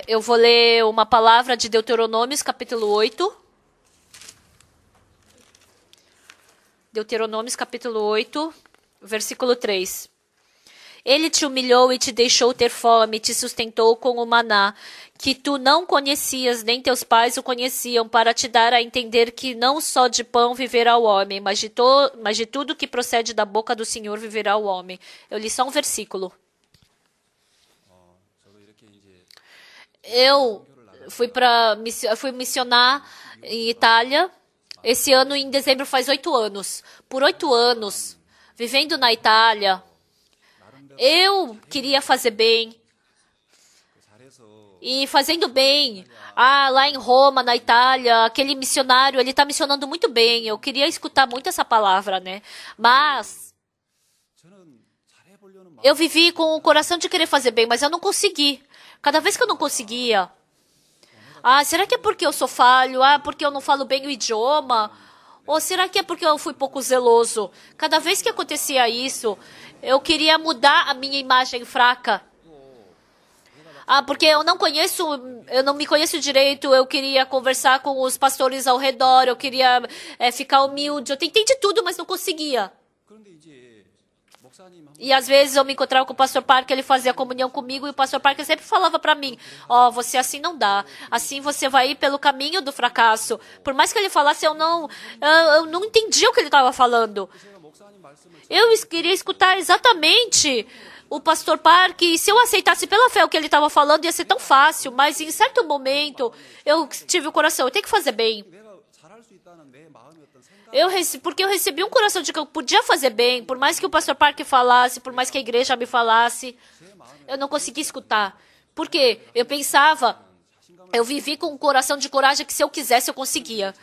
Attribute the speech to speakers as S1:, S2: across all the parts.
S1: Eu vou ler uma palavra de Deuteronômios, capítulo 8. Deuteronômios, capítulo 8, versículo 3. Ele te humilhou e te deixou ter fome, te sustentou com o maná, que tu não conhecias, nem teus pais o conheciam, para te dar a entender que não só de pão viverá o homem, mas de tudo que procede da boca do Senhor viverá o homem. Eu li só um versículo. Eu fui missionar em Itália. Esse ano, em dezembro, faz 8 anos. Por 8 anos, vivendo na Itália, eu queria fazer bem. E fazendo bem, lá em Roma, na Itália, aquele missionário, ele está missionando muito bem. Eu queria escutar muito essa palavra, né? Mas eu vivi com o coração de querer fazer bem, mas eu não consegui. Cada vez que eu não conseguia, será que é porque eu sou falho? Porque eu não falo bem o idioma? Ou será que é porque eu fui pouco zeloso? Cada vez que acontecia isso, eu queria mudar a minha imagem fraca. Porque eu não me conheço direito, eu queria conversar com os pastores ao redor, eu queria ficar humilde, eu tentei de tudo, mas não conseguia. E às vezes eu me encontrava com o pastor Parker, ele fazia comunhão comigo, e o pastor Parker sempre falava para mim, você assim não dá, assim você vai ir pelo caminho do fracasso. Por mais que ele falasse, eu não entendia o que ele estava falando. Eu queria escutar exatamente o pastor Parker, e se eu aceitasse pela fé o que ele estava falando, ia ser tão fácil, mas em certo momento eu tive o coração, eu tenho que fazer bem. Porque eu recebi um coração de que eu podia fazer bem, por mais que o pastor Parker falasse, por mais que a igreja me falasse, eu não conseguia escutar. Por quê? Eu vivi com um coração de coragem que se eu quisesse eu conseguia.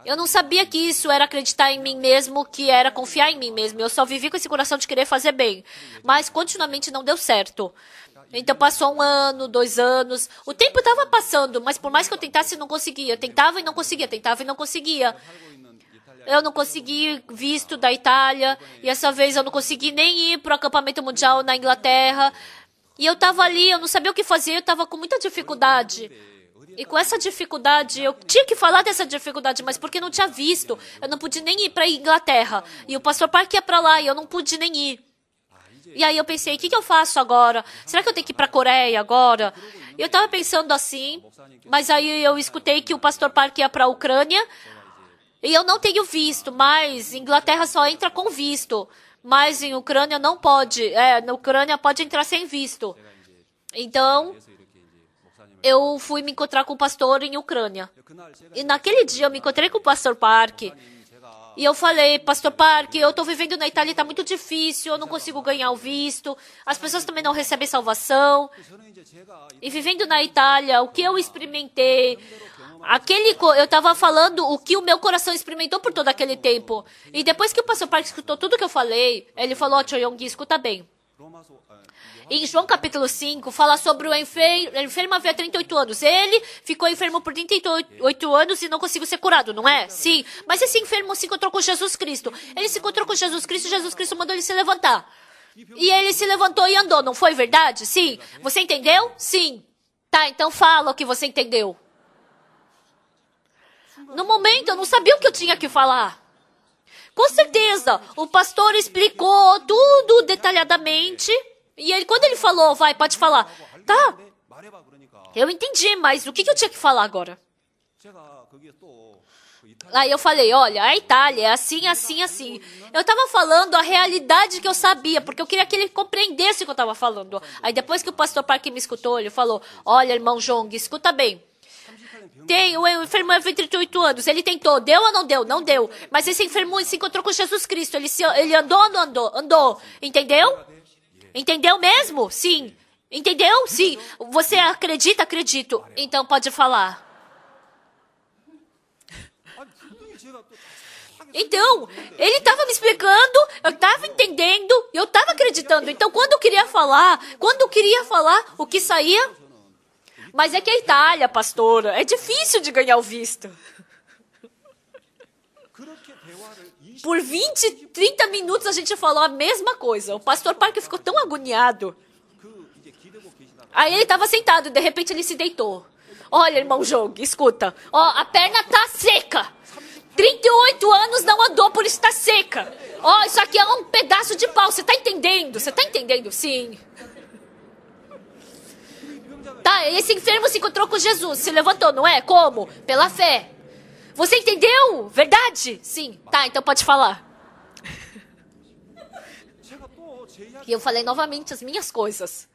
S1: Eu não sabia que isso era acreditar em mim mesmo, que era confiar em mim mesmo. Eu só vivi com esse coração de querer fazer bem. Mas continuamente não deu certo. Então passou 1 ano, 2 anos. O tempo estava passando, mas por mais que eu tentasse, não conseguia. Tentava e não conseguia, tentava e não conseguia. Eu não consegui visto da Itália. E essa vez eu não consegui nem ir para o acampamento mundial na Inglaterra. E eu estava ali, eu não sabia o que fazer, eu estava com muita dificuldade. E com essa dificuldade, eu tinha que falar dessa dificuldade, mas porque não tinha visto. Eu não pude nem ir para a Inglaterra. E o pastor Parker ia para lá e eu não pude nem ir. E aí eu pensei, o que eu faço agora? Será que eu tenho que ir para a Coreia agora? E eu estava pensando assim, mas aí eu escutei que o pastor Parker ia para a Ucrânia. E eu não tenho visto, mas Inglaterra só entra com visto. Mas em Ucrânia não pode. Na Ucrânia pode entrar sem visto. Então, eu fui me encontrar com o pastor em Ucrânia. E naquele dia eu me encontrei com o pastor Parker. E eu falei, pastor Parker, eu estou vivendo na Itália e está muito difícil, eu não consigo ganhar o visto. As pessoas também não recebem salvação. E vivendo na Itália, o que eu experimentei... Eu estava falando o que o meu coração experimentou por todo aquele tempo. E depois que o pastor Parker escutou tudo que eu falei, ele falou, Choyong, escuta bem. Em João capítulo 5, fala sobre o enfermo havia 38 anos. Ele ficou enfermo por 38 anos e não conseguiu ser curado, não é? Sim. Mas esse enfermo se encontrou com Jesus Cristo. Ele se encontrou com Jesus Cristo mandou ele se levantar. E ele se levantou e andou, não foi verdade? Sim. Você entendeu? Sim. Tá, então fala o que você entendeu. No momento, eu não sabia o que eu tinha que falar. Com certeza, o pastor explicou tudo detalhadamente. E ele, quando ele falou, pode falar. Tá, eu entendi, mas o que eu tinha que falar agora? Aí eu falei, olha, a Itália é assim, assim, assim. Eu estava falando a realidade que eu sabia, porque eu queria que ele compreendesse o que eu estava falando. Aí depois que o pastor Parker me escutou, ele falou, olha, irmão Jong, escuta bem. O enfermo havia 38 anos, ele tentou, deu ou não deu? Não deu. Mas esse enfermo se encontrou com Jesus Cristo, ele andou ou não andou? Andou, entendeu? Entendeu mesmo? Sim. Entendeu? Sim. Você acredita? Acredito. Então pode falar. Então, ele estava me explicando, eu estava entendendo, eu estava acreditando. Então, quando eu queria falar, o que saía? Mas é que a Itália, pastora, é difícil de ganhar o visto. Por 20, 30 minutos a gente falou a mesma coisa. O pastor Parker ficou tão agoniado. Aí ele estava sentado, de repente ele se deitou. Olha, irmão Jong, escuta. Ó, a perna tá seca. 38 anos não andou, por isso tá seca. Ó, isso aqui é um pedaço de pau. Você tá entendendo? Você tá entendendo? Sim. Tá, esse enfermo se encontrou com Jesus. Se levantou, não é? Como? Pela fé. Você entendeu? Verdade? Sim. Tá, então pode falar. E eu falei novamente as minhas coisas.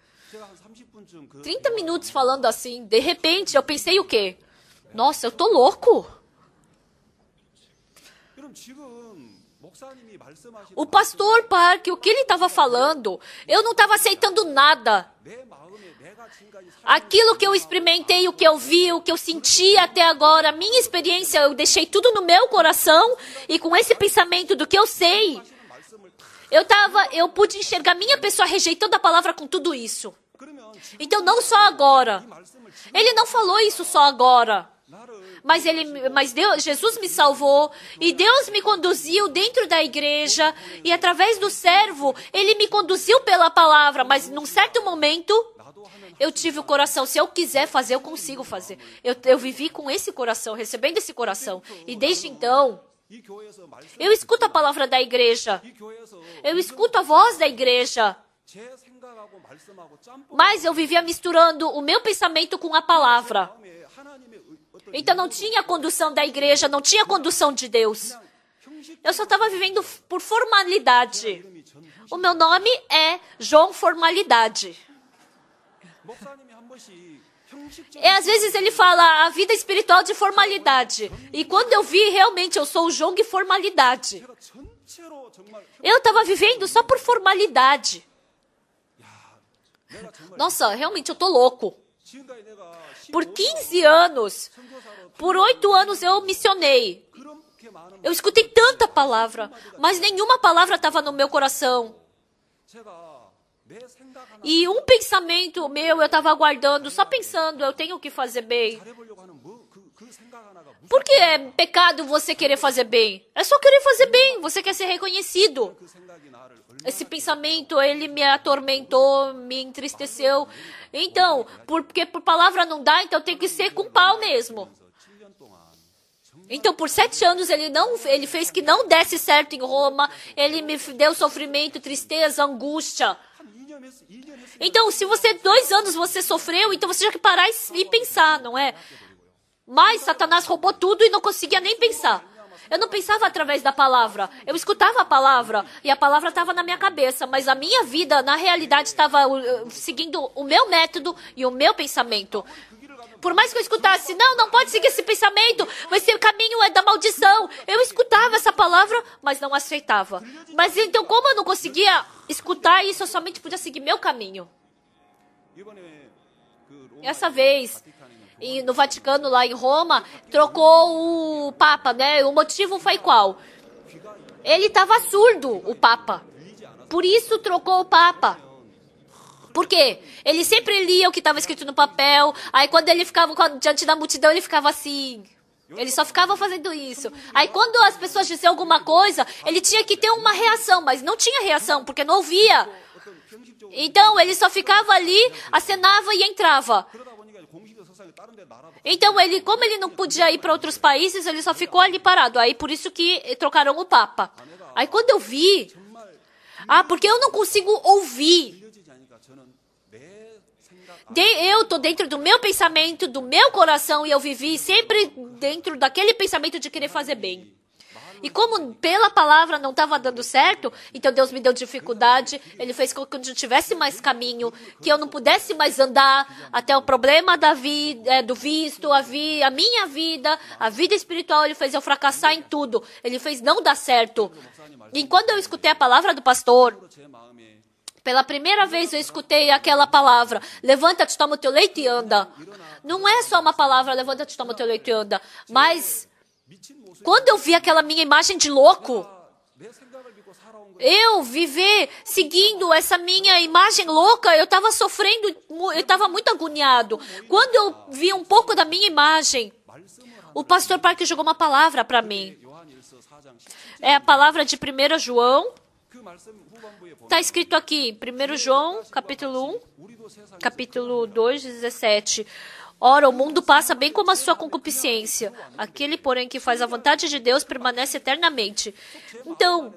S1: 30 minutos falando assim. De repente, eu pensei o quê? Nossa, eu tô louco. O pastor Park, o que ele estava falando, eu não estava aceitando nada. Aquilo que eu experimentei, o que eu vi, o que eu senti até agora, a minha experiência, eu deixei tudo no meu coração e com esse pensamento do que eu sei, eu pude enxergar minha pessoa rejeitando a palavra com tudo isso. Então não só agora. Ele não falou isso só agora. Mas Jesus me salvou e Deus me conduziu dentro da igreja e através do servo, ele me conduziu pela palavra, mas num certo momento, eu tive o coração, se eu quiser fazer, eu consigo fazer. Eu vivi com esse coração, recebendo esse coração. E desde então, eu escuto a palavra da igreja, eu escuto a voz da igreja, mas eu vivia misturando o meu pensamento com a palavra. Então não tinha condução da igreja, não tinha condução de Deus. Eu só estava vivendo por formalidade. O meu nome é João Formalidade. Às vezes ele fala a vida espiritual de formalidade. E quando eu vi, realmente, eu sou o João de formalidade. Eu estava vivendo só por formalidade. Nossa, realmente eu tô louco. Por 15 anos, por 8 anos eu missionei. Eu escutei tanta palavra, mas nenhuma palavra estava no meu coração. E um pensamento meu, eu estava aguardando, só pensando, eu tenho que fazer bem. Por que é pecado você querer fazer bem? É só querer fazer bem, você quer ser reconhecido. Esse pensamento, ele me atormentou, me entristeceu. Então, porque por palavra não dá, então tem que ser com pau mesmo. Então, por 7 anos, ele fez que não desse certo em Roma. Ele me deu sofrimento, tristeza, angústia. Então, se 2 anos você sofreu, então você já tem que parar e pensar, não é? Mas Satanás roubou tudo e não conseguia nem pensar. Eu não pensava através da palavra. Eu escutava a palavra e a palavra estava na minha cabeça, mas a minha vida, na realidade, estava seguindo o meu método e o meu pensamento. Por mais que eu escutasse, não pode seguir esse pensamento, o caminho é da maldição. Eu escutava essa palavra, mas não aceitava. Mas então, como eu não conseguia escutar isso, eu somente podia seguir meu caminho. Essa vez, no Vaticano, lá em Roma, trocou o Papa, né? O motivo foi qual? Ele estava surdo, o Papa. Por isso trocou o Papa. Por quê? Ele sempre lia o que estava escrito no papel, aí quando ele ficava diante da multidão, ele ficava assim. Ele só ficava fazendo isso. Aí quando as pessoas diziam alguma coisa, ele tinha que ter uma reação, mas não tinha reação, porque não ouvia. Então, ele só ficava ali, acenava e entrava. Então, como ele não podia ir para outros países, ele só ficou ali parado. Aí, por isso que trocaram o Papa. Aí, quando eu vi... porque eu não consigo ouvir. Eu estou dentro do meu pensamento, do meu coração, e eu vivi sempre dentro daquele pensamento de querer fazer bem. E como pela palavra não estava dando certo, então Deus me deu dificuldade, Ele fez com que eu não tivesse mais caminho, que eu não pudesse mais andar até o problema da vida, do visto, a minha vida, a vida espiritual, Ele fez eu fracassar em tudo, Ele fez não dar certo. E quando eu escutei a palavra do pastor, pela primeira vez eu escutei aquela palavra, levanta-te, toma o teu leite e anda. Não é só uma palavra, levanta-te, toma o teu leite e anda, mas... Quando eu vi aquela minha imagem de louco, eu viver seguindo essa minha imagem louca, eu estava sofrendo, eu estava muito agoniado. Quando eu vi um pouco da minha imagem, o pastor Park jogou uma palavra para mim. É a palavra de 1 João, Está escrito aqui, 1 João, capítulo 1, capítulo 2, 17. Ora, o mundo passa bem como a sua concupiscência. Aquele, porém, que faz a vontade de Deus permanece eternamente. Então,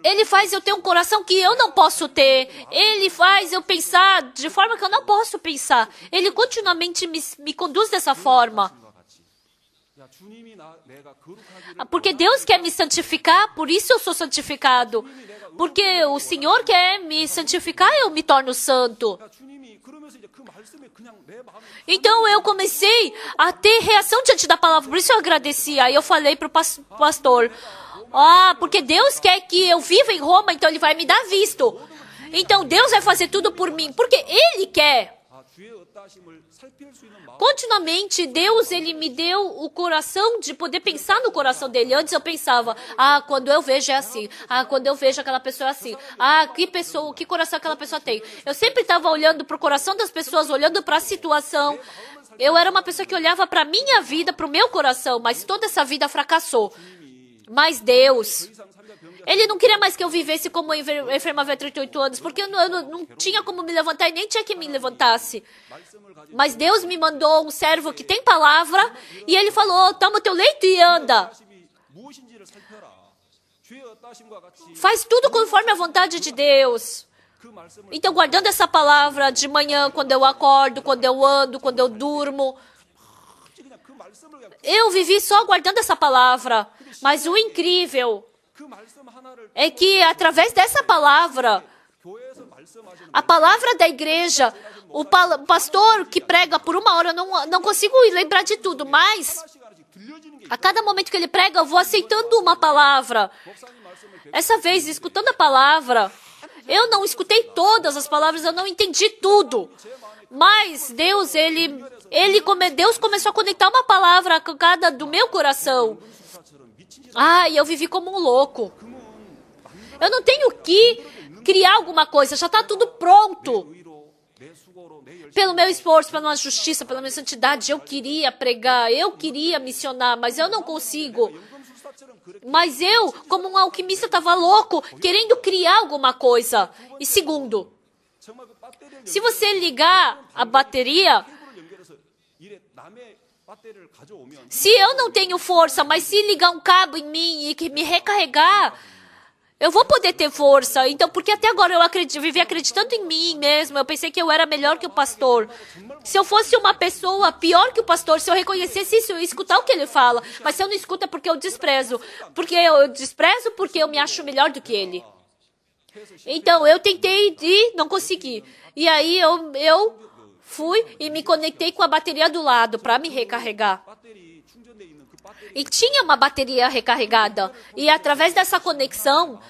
S1: Ele faz eu ter um coração que eu não posso ter. Ele faz eu pensar de forma que eu não posso pensar. Ele continuamente me conduz dessa forma. Porque Deus quer me santificar, por isso eu sou santificado. Porque o Senhor quer me santificar, eu me torno santo. Então eu comecei a ter reação diante da palavra, por isso eu agradeci. Aí eu falei para o pastor, porque Deus quer que eu viva em Roma, então Ele vai me dar visto. Então Deus vai fazer tudo por mim, porque Ele quer. Continuamente, Deus, Ele me deu o coração de poder pensar no coração dele. Antes eu pensava, quando eu vejo é assim. Quando eu vejo aquela pessoa é assim. Que coração aquela pessoa tem. Eu sempre estava olhando para o coração das pessoas, olhando para a situação. Eu era uma pessoa que olhava para a minha vida, para o meu coração, mas toda essa vida fracassou. Mas Deus, Ele não queria mais que eu vivesse como enferma há 38 anos, porque eu não tinha como me levantar e nem tinha que me levantasse. Mas Deus me mandou um servo que tem palavra e Ele falou, toma o teu leito e anda. Faz tudo conforme a vontade de Deus. Então, guardando essa palavra de manhã, quando eu acordo, quando eu ando, quando eu durmo, eu vivi só guardando essa palavra. Mas o incrível é que através dessa palavra, a palavra da igreja, o pastor que prega por 1 hora, eu não consigo lembrar de tudo, mas a cada momento que ele prega, eu vou aceitando uma palavra. Essa vez, escutando a palavra, eu não escutei todas as palavras, eu não entendi tudo. Mas Deus, Deus começou a conectar uma palavra a cada do meu coração. E eu vivi como um louco. Eu não tenho que criar alguma coisa, já está tudo pronto. Pelo meu esforço, pela minha justiça, pela minha santidade, eu queria pregar, eu queria missionar, mas eu não consigo. Mas eu, como um alquimista, estava louco, querendo criar alguma coisa. E segundo, se você ligar a bateria, se eu não tenho força, mas se ligar um cabo em mim e me recarregar, eu vou poder ter força. Então, porque até agora eu vivi acreditando em mim mesmo, eu pensei que eu era melhor que o pastor. Se eu fosse uma pessoa pior que o pastor, se eu reconhecesse isso, eu ia escutar o que ele fala. Mas se eu não escuto é porque eu desprezo. Porque eu me acho melhor do que ele. Então, eu tentei e não consegui. E aí eu fui e me conectei com a bateria do lado para me recarregar. E tinha uma bateria recarregada. E através dessa conexão,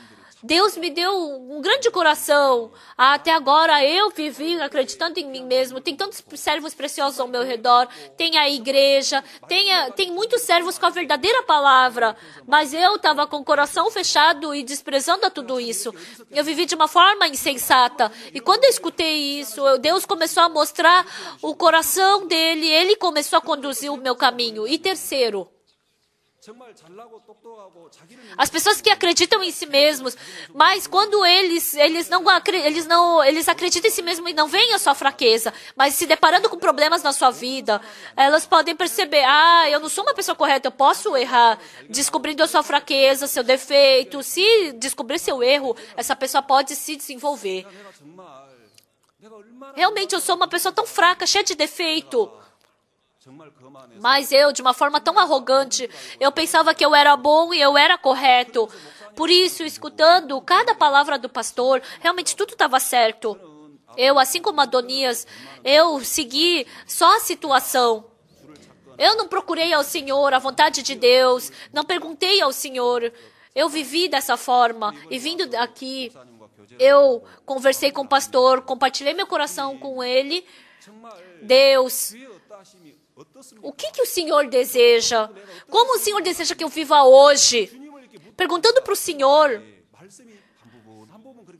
S1: Deus me deu um grande coração. Até agora eu vivi acreditando em mim mesmo. Tem tantos servos preciosos ao meu redor. Tem a igreja. Tem muitos servos com a verdadeira palavra. Mas eu estava com o coração fechado e desprezando a tudo isso. Eu vivi de uma forma insensata. E quando eu escutei isso, Deus começou a mostrar o coração dele. Ele começou a conduzir o meu caminho. E terceiro, as pessoas que acreditam em si mesmos, mas quando eles acreditam em si mesmos e não veem a sua fraqueza, mas se deparando com problemas na sua vida, elas podem perceber, eu não sou uma pessoa correta, eu posso errar, descobrindo a sua fraqueza, seu defeito. Se descobrir seu erro, essa pessoa pode se desenvolver. Realmente eu sou uma pessoa tão fraca, cheia de defeito. Mas eu, de uma forma tão arrogante, eu pensava que eu era bom e eu era correto. Por isso, escutando cada palavra do pastor, realmente tudo estava certo. Eu, assim como Adonias, eu segui só a situação. Eu não procurei ao Senhor, a vontade de Deus, não perguntei ao Senhor. Eu vivi dessa forma e vindo aqui, eu conversei com o pastor, compartilhei meu coração com ele. Deus, o que o Senhor deseja? Como o Senhor deseja que eu viva hoje? Perguntando para o Senhor,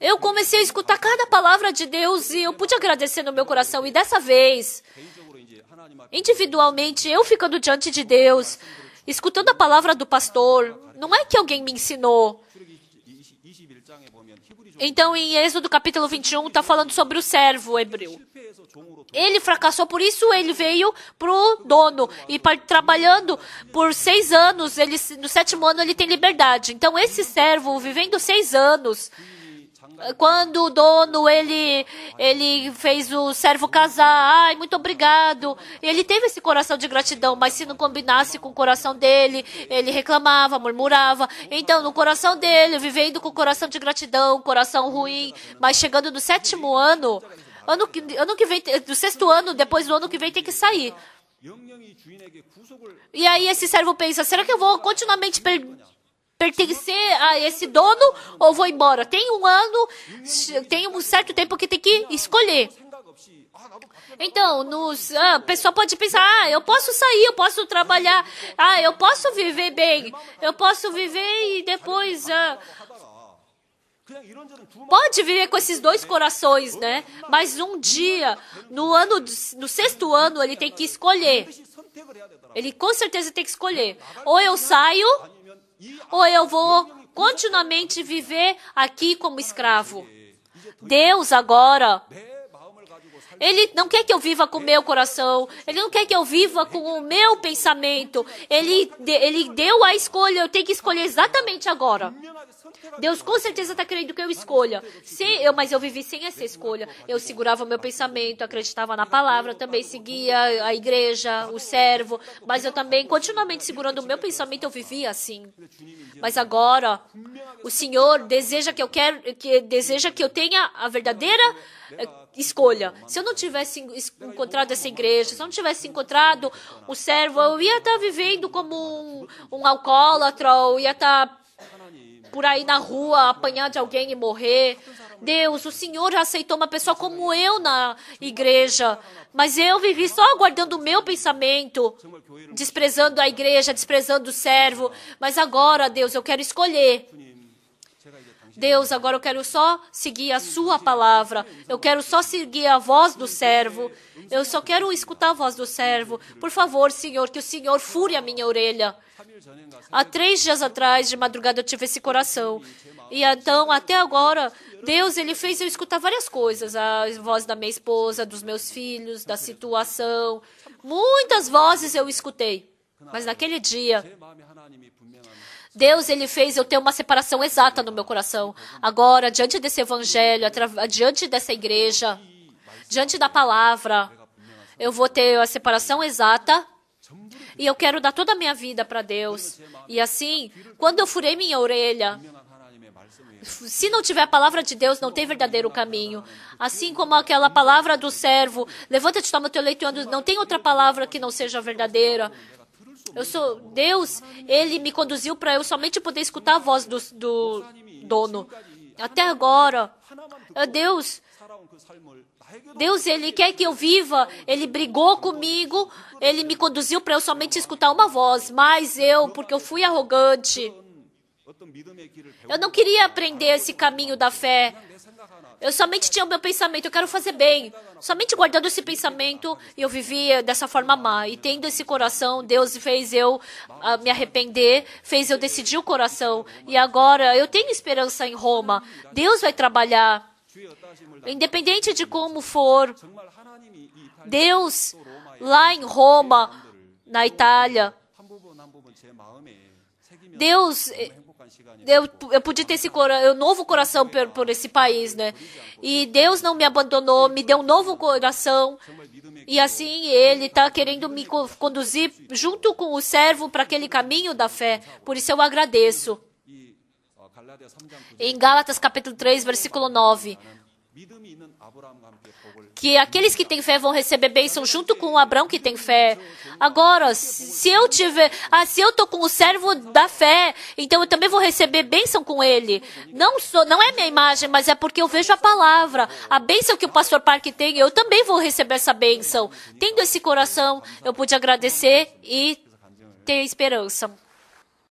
S1: eu comecei a escutar cada palavra de Deus e eu pude agradecer no meu coração. E dessa vez, individualmente, eu ficando diante de Deus, escutando a palavra do pastor. Não é que alguém me ensinou. Então, em Êxodo capítulo 21, está falando sobre o servo hebreu. Ele fracassou, por isso ele veio para o dono. E trabalhando por 6 anos, no 7º ano ele tem liberdade. Então, esse servo, vivendo 6 anos, quando o dono, ele fez o servo casar, ai, muito obrigado. Ele teve esse coração de gratidão, mas se não combinasse com o coração dele, ele reclamava, murmurava. Então, no coração dele, vivendo com o coração de gratidão, coração ruim, mas chegando no 7º ano, ano que vem, do 6º ano, depois do ano que vem tem que sair. E aí esse servo pensa, será que eu vou continuamente pertencer a esse dono ou vou embora? Tem um certo tempo que tem que escolher. Então, a pessoa pode pensar, eu posso sair, eu posso trabalhar, eu posso viver bem, eu posso viver e depois... Pode viver com esses 2 corações, né? Mas um dia, no 6º ano, ele tem que escolher. Ele com certeza tem que escolher. Ou eu saio, ou eu vou continuamente viver aqui como escravo. Deus agora, Ele não quer que eu viva com o meu coração. Ele não quer que eu viva com o meu pensamento. Ele deu a escolha, eu tenho que escolher exatamente agora. Deus com certeza está querendo que eu escolha. Mas eu vivi sem essa escolha. Eu segurava o meu pensamento, acreditava na palavra, também seguia a igreja, o servo. Mas eu também, continuamente segurando o meu pensamento, eu vivia assim. Mas agora, o Senhor deseja que eu tenha a verdadeira escolha. Se eu não tivesse encontrado essa igreja, se eu não tivesse encontrado o servo, eu ia estar vivendo como um alcoólatra, ou ia estar por aí na rua, apanhar de alguém e morrer. Deus, o Senhor aceitou uma pessoa como eu na igreja, mas eu vivi só guardando o meu pensamento, desprezando a igreja, desprezando o servo. Mas agora, Deus, eu quero escolher. Deus, agora eu quero só seguir a sua palavra. Eu quero só seguir a voz do servo. Eu só quero escutar a voz do servo. Por favor, Senhor, que o Senhor fure a minha orelha. Há 3 dias atrás, de madrugada, eu tive esse coração. E então, até agora, Deus, Ele fez eu escutar várias coisas. A voz da minha esposa, dos meus filhos, da situação. Muitas vozes eu escutei. Mas naquele dia, Deus, Ele fez eu ter uma separação exata no meu coração. Agora, diante desse evangelho, diante dessa igreja, diante da palavra, eu vou ter a separação exata. E eu quero dar toda a minha vida para Deus. E assim, quando eu furei minha orelha, se não tiver a palavra de Deus, não tem verdadeiro caminho. Assim como aquela palavra do servo, levanta-te, toma o teu leito e anda, não tem outra palavra que não seja verdadeira. Deus, Ele me conduziu para eu somente poder escutar a voz do dono. Até agora, Deus, Ele quer que eu viva, Ele brigou comigo, Ele me conduziu para eu somente escutar uma voz, mas porque eu fui arrogante, eu não queria aprender esse caminho da fé. Eu somente tinha o meu pensamento, eu quero fazer bem. Somente guardando esse pensamento, eu vivia dessa forma má. E tendo esse coração, Deus fez eu me arrepender, fez eu decidir o coração. E agora eu tenho esperança em Roma. Deus vai trabalhar. Independente de como for, Deus, lá em Roma, na Itália, Deus, eu podia ter esse novo coração por esse país, né? E Deus não me abandonou, me deu um novo coração. E assim, Ele está querendo me conduzir junto com o servo para aquele caminho da fé. Por isso eu agradeço. Em Gálatas capítulo 3, versículo 9. Que aqueles que têm fé vão receber bênção junto com o Abraão que tem fé. Agora, se eu estou com o servo da fé, então eu também vou receber bênção com ele. Não é minha imagem, mas é porque eu vejo a palavra. A bênção que o pastor Park tem, eu também vou receber essa bênção. Tendo esse coração, eu pude agradecer e ter esperança.